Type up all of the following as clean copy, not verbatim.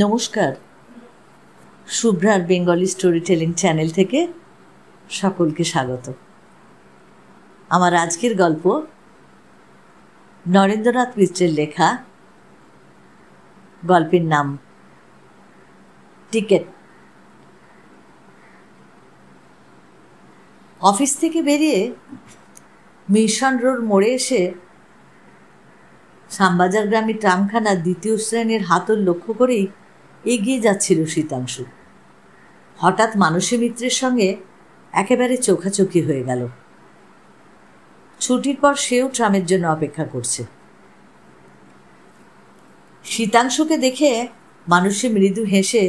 নমস্কার, শুভ্রার Bengali story telling channel থেকে সকলকে স্বাগত। আমার আজকের গল্প নরেন্দ্রনাথ মিশ্রের লেখা। গল্পের নাম টিকেট। অফিস থেকে বেরিয়ে মিশন রোড মোড়ে এসে শ্যামবাজার গ্রামের ট্রামখানা দ্বিতীয় শ্রেণীর হাতল লক্ষ্য করেই এগিয়ে যাচ্ছিল শীতাংশু। হঠাৎ মানসী মিত্রের সঙ্গে একেবারে চোখাচোখি হয়ে গেল। ছুটির পর সেও ট্রামের জন্য অপেক্ষা করছে। শীতাংশুকে দেখে মানসী মৃদু হেসে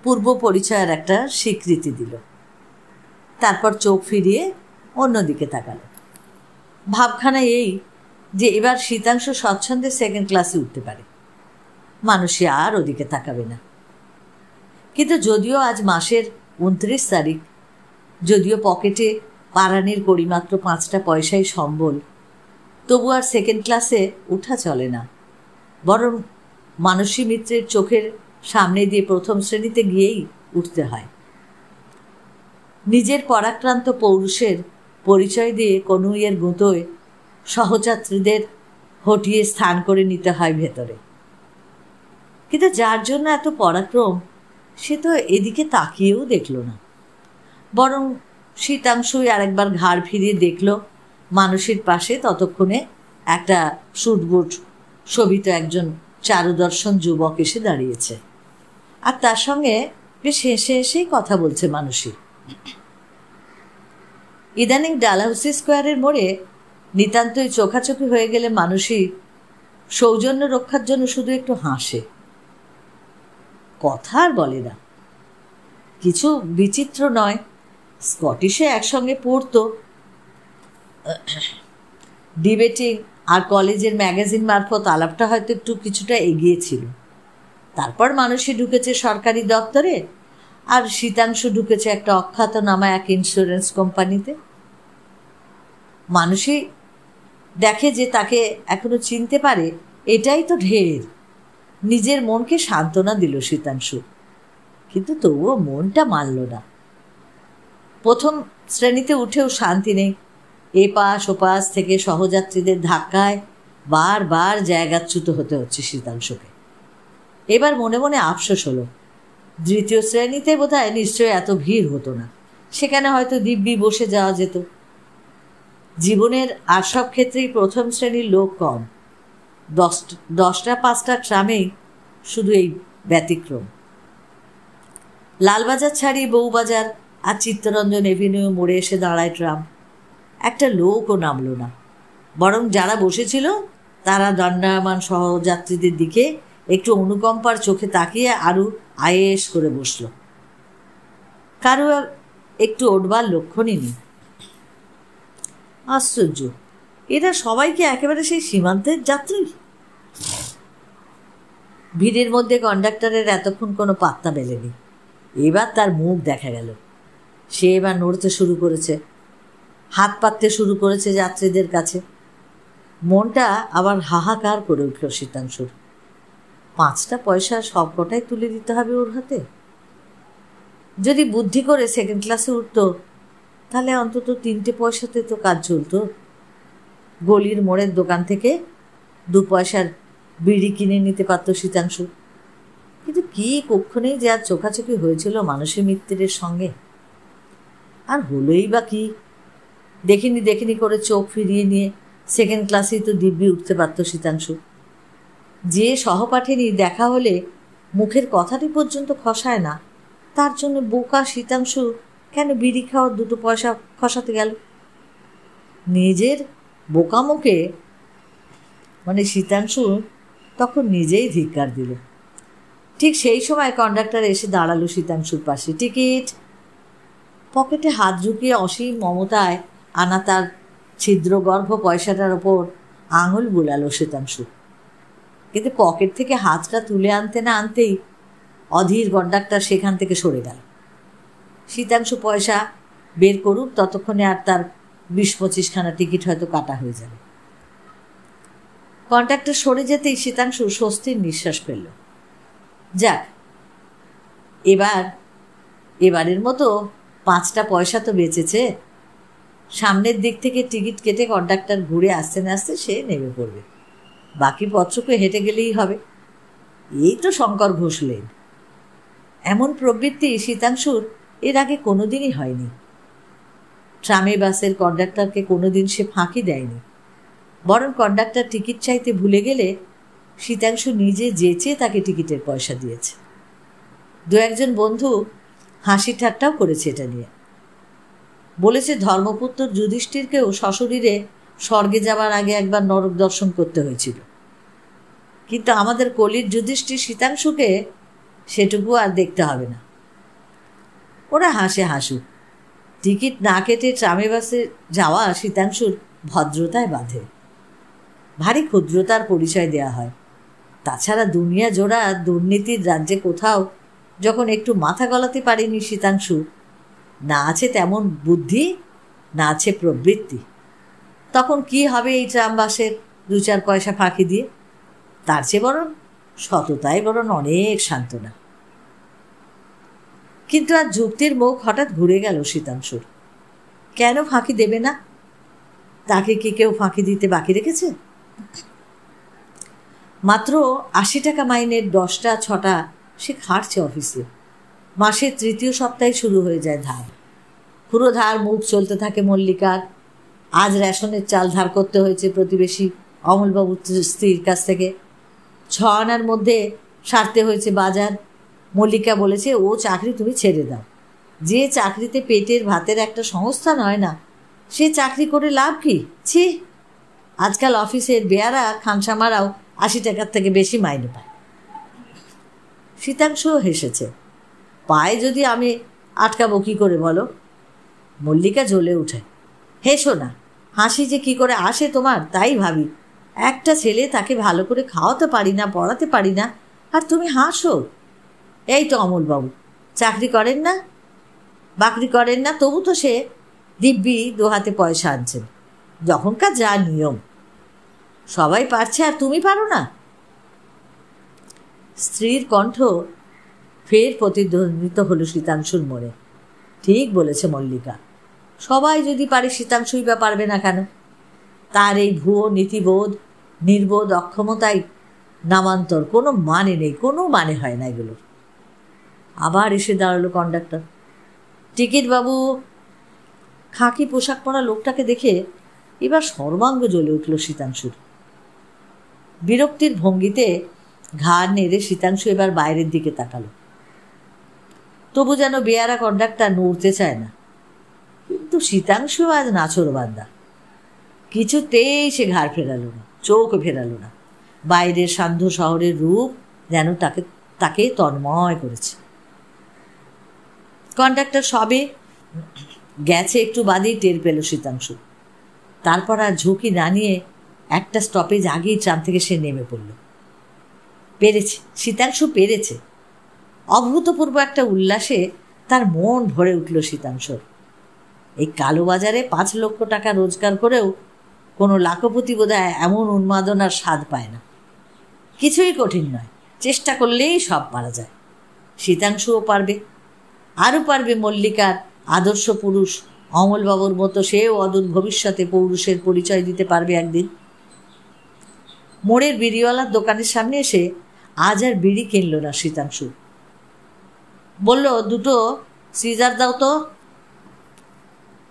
পূর্ব পরিচয়ের একটা স্বীকৃতি দিল। তারপর চোখ ফিরিয়ে অন্যদিকে তাকাল। ভাবখানা এই যে এবার শীতাংশু স্বচ্ছন্দে সেকেন্ড ক্লাসে উঠতে পারে, মানসী আর ওদিকে তাকাবে না। কিন্তু যদিও আজ মাসের 29 তারিখ, যদিও পকেটে পারানির কড়িমাত্র 5টা পয়সাই সম্বল, তবু আর সেকেন্ড ক্লাসে উঠা চলে না। বরং মানসী মিত্রের চোখের সামনে দিয়ে প্রথম শ্রেণীতে গিয়েই উঠতে হয়। নিজের পরাক্রান্ত পৌরুষের পরিচয় দিয়ে কনুইয়ের গুঁতোয় সহযাত্রীদের হটিয়ে স্থান করে নিতে হয় ভেতরে। কিন্তু যার জন্য এত পরাক্রম, সে তো এদিকে তাকিয়েও দেখল না। বরং শীতাংশুই আরেকবার ঘাড় ফিরিয়ে দেখল মানসীর পাশে ততক্ষণে একটা সুটবুট শোভিত একজন চারুদর্শন যুবক এসে দাঁড়িয়েছে, আর তার সঙ্গে বেশ হেসে হেসেই কথা বলছে মানসী। ইদানিং ডালহাউসি স্কোয়ারের মোড়ে নিতান্তই চোখাচোখি হয়ে গেলে মানসী সৌজন্য রক্ষার জন্য শুধু একটু হাসে, কথা আর বলে না। কিছু বিচিত্র নয়, স্কটিশে একসঙ্গে পড়তো, ডিবেটিং আর কলেজের ম্যাগাজিন মারফত আলাপটা হয়তো একটু কিছুটা এগিয়েছিল। তারপর মানসী ঢুকেছে সরকারি দপ্তরে, আর শীতাংশু ঢুকেছে একটা অখ্যাতনামা এক ইন্স্যুরেন্স কোম্পানিতে। মানসী দেখে যে তাকে এখনো চিনতে পারে, এটাই তো ঢের। নিজের মনকে সান্ত্বনা দিল শীতাংশু, কিন্তু তবুও মনটা মানল না। প্রথম শ্রেণীতে উঠেও শান্তি নেই। এপাশ ওপাশ থেকে সহযাত্রীদের ধাক্কায় বারবার জায়গাচ্যুত হতে হচ্ছে শীতাংশুকে। এবার মনে মনে আফসোস হলো, দ্বিতীয় শ্রেণীতে বোধহয় নিশ্চয়ই এত ভিড় হতো না, সেখানে হয়তো দিব্যি বসে যাওয়া যেত। জীবনের আর সব ক্ষেত্রেই প্রথম শ্রেণীর লোক কম, 10টা 5টা ট্রামেই শুধু এই ব্যতিক্রম। লালবাজার ছাড়িয়ে বউবাজার আর চিত্তরঞ্জন এভিনিউ মোড়ে এসে দাঁড়ায় ট্রাম। একটা লোকও নামল না, বরং যারা বসেছিল তারা দণ্ডায়মান সহযাত্রীদের দিকে একটু অনুকম্পার চোখে তাকিয়ে আরও আয়েস করে বসল। কারো একটু ওঠবার লক্ষণই নেই। আশ্চর্য, এরা সবাইকে একেবারে সেই সীমান্তের যাত্রী। ভিড়ের মধ্যে কন্ডাক্টরের এতক্ষণ কোনো পাত্তা মেলেনি। এবার তার মুখ দেখা গেল। সে এবার নড়তে শুরু করেছে, হাত পাততে শুরু করেছে যাত্রীদের কাছে। মনটা আবার হাহাকার করে উঠল শীতাংশুর। 5টা পয়সা সব কটাই তুলে দিতে হবে ওর হাতে। যদি বুদ্ধি করে সেকেন্ড ক্লাসে উঠত, তাহলে অন্তত 3টে পয়সাতে তো কাজ চলত। গলির মোড়ের দোকান থেকে 2 পয়সার বিড়ি কিনে নিতে পারত শীতাংশু। কিন্তু কি কক্ষণেই যে আর চোখাচোখি হয়েছিল মানসী মিত্রের সঙ্গে, আর হলোই বা কি। দেখিনি করে চোখ ফিরিয়ে নিয়ে সেকেন্ড ক্লাসেই তো দিব্যি উঠতে পারত শীতাংশু। যে সহপাঠিনী দেখা হলে মুখের কথাটি পর্যন্ত খসায় না, তার জন্য বোকা শীতাংশু কেন বিড়ি খাওয়ার 2 পয়সা খসাতে গেল? নিজের বোকামুখে শীতাংশু তখন নিজেই ধিক্কার দিল। ঠিক সেই সময় কন্ডাক্টর এসে দাঁড়ালো শীতাংশুর পাশে। টিকিট। পকেটে হাত ঢুকিয়ে অসীম মমতায় আনা তার ছিদ্রগর্ভ পয়সাটার ওপর আঙুল বুলালো শীতাংশু। কিন্তু পকেট থেকে হাতটা তুলে আনতে না আনতেই অধীর কন্ডাক্টর সেখান থেকে সরে গেল। শীতাংশু পয়সা বের করুক, ততক্ষণে আর তার 20-25খানা টিকিট হয়তো কাটা হয়ে যাবে। কন্ডাক্টর সরে যেতেই শীতাংশু স্বস্তির নিঃশ্বাস ফেলল। যাক, এবারের মতো 5টা পয়সা তো বেঁচেছে। সামনের দিক থেকে টিকিট কেটে কন্ডাক্টর ঘুরে আসতে না আসতে সে নেমে পড়বে, বাকি পথটুকু হেঁটে গেলেই হবে। এই তো শঙ্কর ঘোষ লেন। এমন প্রবৃত্তি শীতাংশুর এর আগে কোনোদিনই হয়নি। ট্রামে বাসের কন্ডাক্টরকে কোনোদিন সে ফাঁকি দেয়নি, বরং কন্ডাক্টর টিকিট চাইতে ভুলে গেলে শীতাংশু নিজে যেচে তাকে টিকিটের পয়সা দিয়েছে। 2-1 বন্ধু হাসি ঠাট্টাও করেছে এটা নিয়ে। বলেছে ধর্মপুত্র যুধিষ্ঠিরকেও সশরীরে স্বর্গে যাবার আগে একবার নরক দর্শন করতে হয়েছিল, কিন্তু আমাদের কলির যুধিষ্ঠির শীতাংশুকে সেটুকু আর দেখতে হবে না। ওরা হাসুক, টিকিট না কেটে ট্রামে বাসে যাওয়া শীতাংশুর ভদ্রতায় বাঁধে। ভারী ক্ষুদ্রতার পরিচয় দেয়া হয়। তাছাড়া দুনিয়া জোড়া দুর্নীতির রাজ্যে কোথাও যখন একটু মাথা গলাতে পারেনি শীতাংশু, না আছে তেমন বুদ্ধি, না আছে প্রবৃত্তি, তখন কি হবে এই ট্রাম বাসের 2-4 পয়সা ফাঁকি দিয়ে? তার চেয়ে বরং সততাই বরং অনেক সান্ত্বনা। কিন্তু আর যুক্তির মুখ হঠাৎ ঘুরে গেল শীতাংশুর। কেন ফাঁকি দেবে না? তাকে কি কেউ ফাঁকি দিতে বাকি রেখেছে? মাত্র 80 টাকা মাইনের 10টা 6টা সে খাটছে অফিসে। মাসের 3য় সপ্তাহে শুরু হয়ে যায় ধার। পুরো ধার মুখ চলতে থাকে মল্লিকার। আজ রেশনের চাল ধার করতে হয়েছে প্রতিবেশী অমলবাবুর স্ত্রীর কাছ থেকে। 6 আনার মধ্যে সারতে হয়েছে বাজার। মল্লিকা বলেছে, ও চাকরি তুমি ছেড়ে দাও। যে চাকরিতে পেটের ভাতের একটা সংস্থান হয় না, সে চাকরি করে লাভ কি? ছি, আজকাল অফিসের বেয়ারা খানসামারাও 80 টাকার থেকে বেশি মাইনে পায়। শীতাংশুও হেসেছে। পায়ে যদি আমি আটকাবো কি করে বলো? মল্লিকা জ্বলে উঠে। হেসো না, হাসি যে কি করে আসে তোমার তাই ভাবি। একটা ছেলে, তাকে ভালো করে খাওয়াতে পারি না, পড়াতে পারি না, আর তুমি হাসো। এই তো অমলবাবু চাকরি করেন না, বাকরি করেন না, তবু তো সে দিব্যি 2 হাতে পয়সা আনছেন। যখনকার যা নিয়ম। সবাই পারছে আর তুমি পারো না? স্ত্রীর কণ্ঠ ফের প্রতিধ্বনিত হলো শীতাংশুর মনে। ঠিক বলেছে মল্লিকা, সবাই যদি পারে শীতাংশুই বা পারবে না কেন? তার এই ভুয়ো নীতিবোধ, নির্বোধ অক্ষমতায় নামান্তর কোনো মানে নেই, কোনো মানে হয় না এগুলোর। আবার এসে দাঁড়ালো কন্ডাক্টর। টিকিট বাবু। খাকি পোশাক পরা লোকটাকে দেখে এবার সর্বাঙ্গ জ্বলে উঠল শীতাংশুর। বিরক্তির ভঙ্গিতে ঘাড় নেড়ে শীতাংশু এবার বাইরের দিকে তাকালো। তবু যেন বেয়ারা কন্ডাক্টর নড়তে চায় না। কিন্তু শীতাংশু আজ নাছোড়বান্দা। কিছুতেই সে ঘাড় ফেরালো না, চোখ ফেরালো না। বাইরের সান্ধ্য শহরের রূপ যেন তাকে তন্ময় করেছে। কন্ডাক্টর সবে গেছে একটু বাদেই টের পেল শীতাংশু। তারপর আর ঝুঁকি না নিয়ে একটা স্টপেজ আগেই ট্রাম থেকে সে নেমে পড়ল। পেরেছে, শীতাংশু পেরেছে। অভূতপূর্ব একটা উল্লাসে তার মন ভরে উঠল শীতাংশুর। এই কালোবাজারে 5 লক্ষ টাকা রোজগার করেও কোনো লাখপতি বোধহয় এমন উন্মাদনার স্বাদ পায় না। কিছুই কঠিন নয়, চেষ্টা করলেই সব পারা যায়। শীতাংশুও পারবে, আরও পারবে মল্লিকার আদর্শ পুরুষ অমলবাবুর মতো। সেও অদূর ভবিষ্যতে পৌরুষের পরিচয় দিতে পারবে একদিন। মোড়ের বিড়িওয়ালার দোকানের সামনে এসে আজ আর বিড়ি কিনল না শীতাংশু। বলল, 2টো সিজার দাও তো।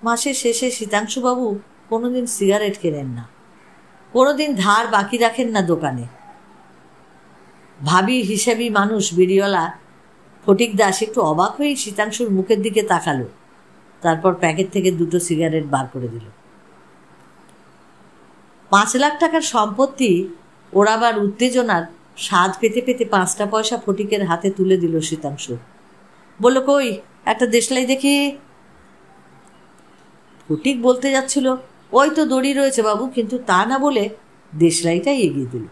মাসের শেষে শীতাংশুবাবু কোনোদিন সিগারেট কেনেন না, কোনোদিন ধার বাকি রাখেন না দোকানে। ভাবি হিসেবি মানুষ বিড়িওয়ালা ফটিক দাস একটু অবাক হয়েই শীতাংশুর মুখের দিকে তাকালো। তারপর প্যাকেট থেকে 2টো সিগারেট বার করে দিল। 5 লাখ টাকার সম্পত্তি ওড়াবার উত্তেজনার স্বাদ পেতে পেতে 5টা পয়সা ফটিকের হাতে তুলে দিল শীতাংশু। বলল, কই একটা দেশলাই দেখি। ফটিক বলতে যাচ্ছিল, ওই তো দড়ি রয়েছে বাবু, কিন্তু তা না বলে দেশলাইটাই এগিয়ে দিল।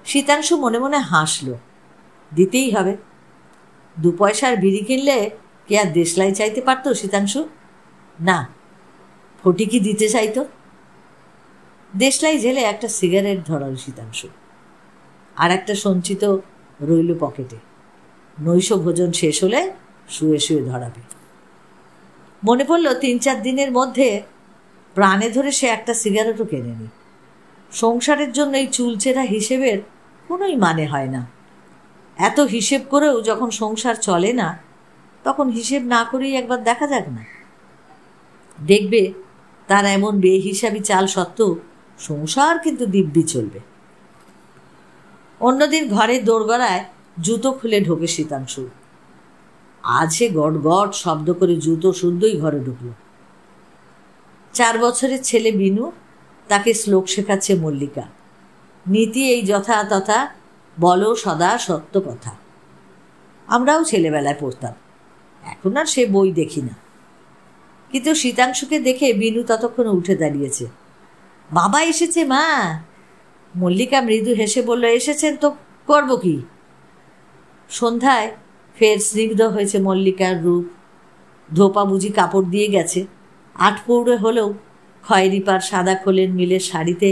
শীতাংশু মনে মনে হাসল। দিতেই হবে। 2 পয়সার বিড়ি কিনলে কে আর দেশলাই চাইতে পারতো শীতাংশু? না, ফটিকই দিতে চাইতো। দেশলাই ঝেলে একটা সিগারেট ধরাল শীতাংশু। আর একটা সঞ্চিত রইল পকেটে। নৈশ ভোজন শেষ হলে শুয়ে শুয়ে ধরাবে। মনে পড়ল 3-4 দিনের মধ্যে প্রাণে ধরে সে একটা সিগারেটও কেনেনি। সংসারের জন্য এই চুলচেরা হিসেবের কোনোই মানে হয় না। এত হিসেব করেও যখন সংসার চলে না, তখন হিসেব না করেই একবার দেখা যাক না। দেখবে তার এমন বেহিসাবি চাল সত্ত্বেও সংসার কিন্তু দিব্যি চলবে। অন্যদিন ঘরের দোরগড়ায় জুতো খুলে ঢোকে শীতাংশু। আজ সে গট গট শব্দ করে জুতো শুদ্ধই ঘরে ঢুকল। 4 বছরের ছেলে বিনু, তাকে শ্লোক শেখাচ্ছে মল্লিকা। নীতি এই যথা তথা বলো সদা সত্য কথা। আমরাও ছেলেবেলায় পড়তাম, এখন আর সে বই দেখি না। কিন্তু শীতাংশুকে দেখে বিনু ততক্ষণ উঠে দাঁড়িয়েছে। বাবা এসেছে মা। মল্লিকা মৃদু হেসে বলল, এসেছেন তো করব কি? সন্ধ্যায় ফের স্নিগ্ধ হয়েছে মল্লিকার রূপ। ধোপা বুঝি কাপড় দিয়ে গেছে। 8 পৌড়ে হলেও খয়েরি পাড় সাদা খোলের মিলের শাড়িতে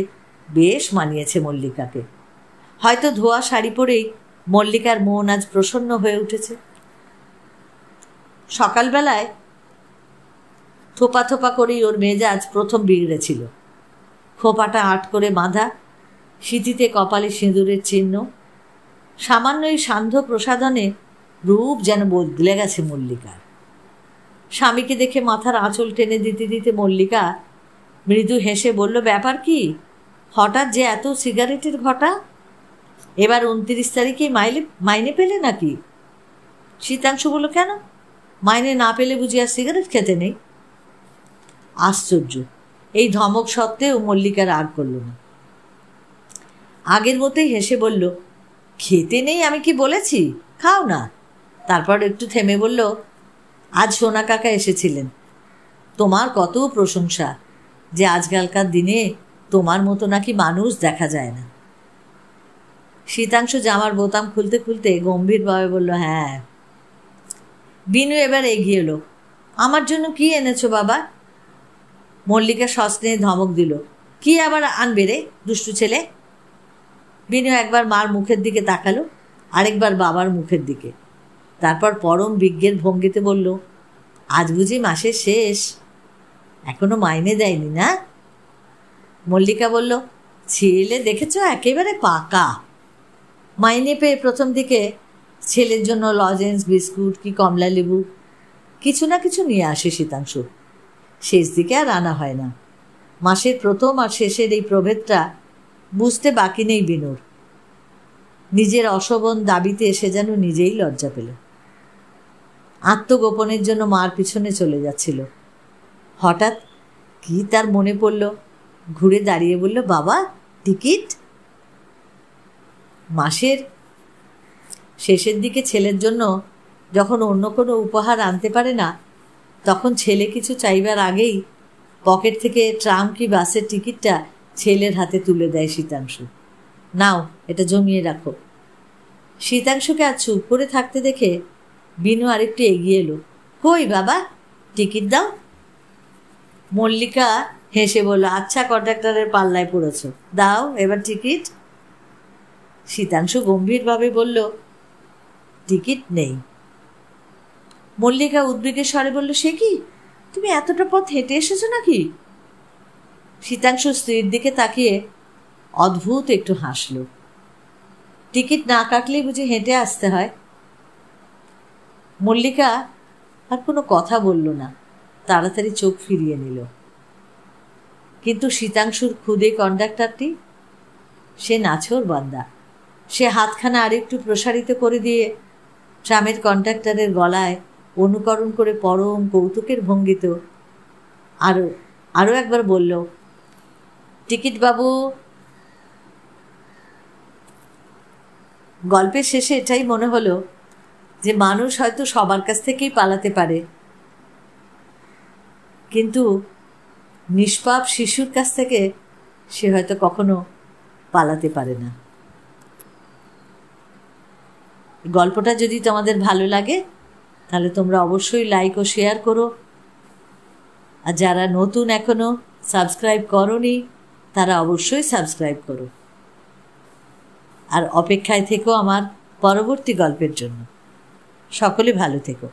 বেশ মানিয়েছে মল্লিকাকে। হয়তো ধোয়া শাড়ি পরেই মল্লিকার মন আজ প্রসন্ন হয়ে উঠেছে। সকালবেলায় থোপা থোপা করেই ওর মেজাজ প্রথম বিগড়েছিল। খোপাটা আট করে বাঁধা, সিঁথিতে কপালে সিঁদুরের চিহ্ন। সামান্য এই সান্ধ্য প্রসাধনে রূপ যেন বদলে গেছে মল্লিকার। স্বামীকে দেখে মাথার আঁচল টেনে দিতে দিতে মল্লিকা মৃদু হেসে বলল, ব্যাপার কি? হঠাৎ যে এত সিগারেটের ঘটা? এবার 29 তারিখে মাইনে পেলে নাকি? শীতাংশু বলল, কেন? মাইনে না পেলে বুঝি আর সিগারেট খেতে নেই? আশ্চর্য! এই ধমক সত্ত্বেও মল্লিকা রাগ করল না। আগের মতোই হেসে বলল, খেতে নেই আমি কি বলেছি? খাও না। তারপর একটু থেমে বলল, আজ সোনা কাকা এসেছিলেন। তোমার কত প্রশংসা যে আজকালকার দিনে তোমার মতো নাকি মানুষ দেখা যায় না। শীতাংশু জামার বোতাম খুলতে খুলতে গম্ভীরভাবে বলল, হ্যাঁ। বিনু এবার এগিয়ে এলো। আমার জন্য কি এনেছো বাবা? মল্লিকা সস্নেহে ধমক দিল, কি আবার আনবে রে দুষ্টু ছেলে? বিনু একবার মার মুখের দিকে তাকালো, আরেকবার বাবার মুখের দিকে। তারপর পরম বিজ্ঞের ভঙ্গিতে বলল, আজ বুঝি মাসের শেষ, এখনো মাইনে দেয়নি না? মল্লিকা বলল, ছেলে দেখেছ একেবারে পাকা। মাইনে পেয়ে প্রথম দিকে ছেলের জন্য লজেন্স, বিস্কুট কি কমলা লেবু কিছু না কিছু নিয়ে আসে শীতাংশু। শেষ দিকে আর আনা হয় না। মাসের প্রথম আর শেষের এই প্রভেদটা বুঝতে বাকি নেই বিনুর। নিজের অশোভন দাবিতে এসে যেন নিজেই লজ্জা পেল। আত্মগোপনের জন্য মার পিছনে চলে যাচ্ছিল। হঠাৎ কি তার মনে পড়ল, ঘুরে দাঁড়িয়ে বলল, বাবা টিকিট? মাসের শেষের দিকে ছেলের জন্য যখন অন্য কোনো উপহার আনতে পারে না, তখন ছেলে কিছু চাইবার আগেই পকেট থেকে ট্রাম কি বাসের টিকিটটা ছেলের হাতে তুলে দেয় শীতাংশু। নাও, এটা জমিয়ে রাখো। শীতাংশুকে আজ চুপ করে থাকতে দেখে বিনু আরেকটু এগিয়ে এলো। কই বাবা, টিকিট দাও। মল্লিকা হেসে বলল, আচ্ছা কন্ডাক্টরের পাল্লায় পড়েছ, দাও এবার টিকিট। শীতাংশু গম্ভীরভাবে বলল, টিকিট নেই। মল্লিকা উদ্বেগের স্বরে বলল, সে কি, তুমি এতটা পথ হেঁটে এসেছো নাকি? শীতাংশু স্ত্রীর দিকে তাকিয়ে অদ্ভুত একটু হাসল। টিকিট না কাটলেই বুঝি হেঁটে আসতে হয়? মল্লিকা আর কোনো কথা বলল না, তাড়াতাড়ি চোখ ফিরিয়ে নিল। কিন্তু শীতাংশুর খুদে কন্ডাক্টরটি, সে নাছোড় বান্দা। সে হাতখানা আরেকটু প্রসারিত করে দিয়ে ট্রামের কন্ডাক্টরের গলায় অনুকরণ করে পরম কৌতুকের ভঙ্গিতে আরও একবার বলল, টিকিট বাবু। গল্পের শেষে এটাই মনে হলো যে মানুষ হয়তো সবার কাছ থেকেই পালাতে পারে, কিন্তু নিষ্পাপ শিশুর কাছ থেকে সে হয়তো কখনো পালাতে পারে না। গল্পটা যদি তোমাদের ভালো লাগে তাহলে তোমরা অবশ্যই লাইক ও শেয়ার করো। আর যারা নতুন এখনো সাবস্ক্রাইব করোনি তারা অবশ্যই সাবস্ক্রাইব করো। আর অপেক্ষায় থেকো আমার পরবর্তী গল্পের জন্য। সকলে ভালো থেকো।